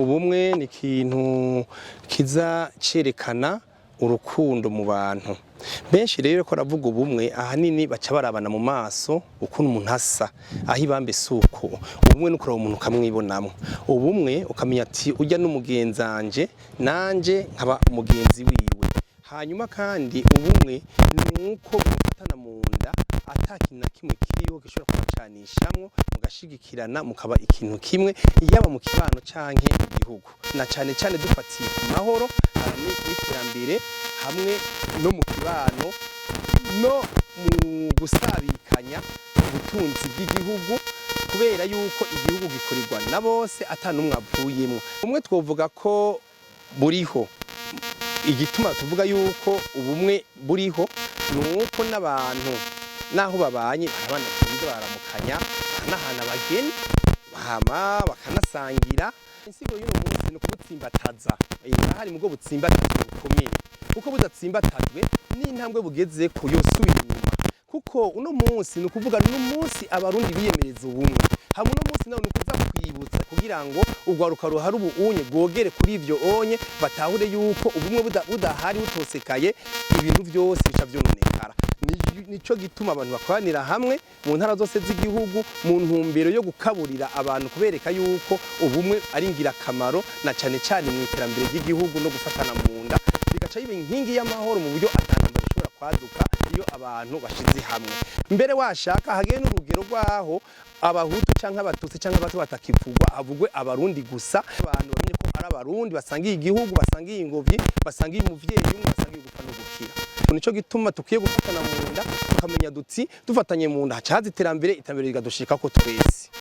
ubumwe ni ikintu kiza cerekana urukundo mu bantu. Benshi rero ko ravuga ubumwe ahanini baca barabana mu maso ukuntu umuntu asa aho ibambe suko. Ubumwe nuko umuntu kamwibonamwe. Ubumwe ukamenya ati urya n'umugenzanje nanje nkaba umugenzi wiwe. Hanyuma kandi ubumwe nuko mufatana mu nda atakintu kimwe kiriho gishobora kubacanishamwo mugashigikirana mukaba ikintu kimwe yaba mu kibano canke igihugu. Na cane cane dufatiye ku mahoro n'iterambere hamwe no mu kibano no mu gusabikanya ubutunzi bw'igihugu kubera yuko igihugu gikorirwa na bose atanumwe avuyemo. Umwe twovuga ko buriho igituma tuvuga yuko ubumwe buriho nuko n'abantu naho babanye barabana byiza baramukanya banahana bageni hama bakanasangira. Insigo y'uno munsi no kubutsimbataza hari mugo butsimbataza bukomeye kuko budatsimbatajwe n'intambwe bugeze ko yosubira inyuma kuko uno munsi no kuvuga no munsi abarundi biyemereza ubumwe hamwe no munsi nawe nukuza kwibutsa kugira ngo ugwaruka ruhari ubunye bwogere kuri ivyo onye batahure yuko ubumwe budahari butosekaye ibintu byose bica vyononekara. Nico gituma abantu bakwanira hamwe mu ntara zose z'igihugu mu ntumbero yo gukaburira abantu kubereka yuko ubumwe ari ngirakamaro na cane cane mu iterambere ry'igihugu no gufatana mu nda bigaca yibe inkingi y'amahoro mu buryo atandukanye bishobora kwaduka iyo abantu bashize hamwe. Mbere washaka hageye n'urugero rwaho abahutu canke abatutsi canke abato batakivugwa havugwe abarundi gusa abantu bamenye ko ari abarundi basangiye igihugu basangiye ingobyi basangiye umuvyeyi umwe basangiye gupfa no gukira. Nico gituma tukiye gufatana mu nda tukamenya duti dufatanye mu nda hacaza iterambere rigadushika ko twese.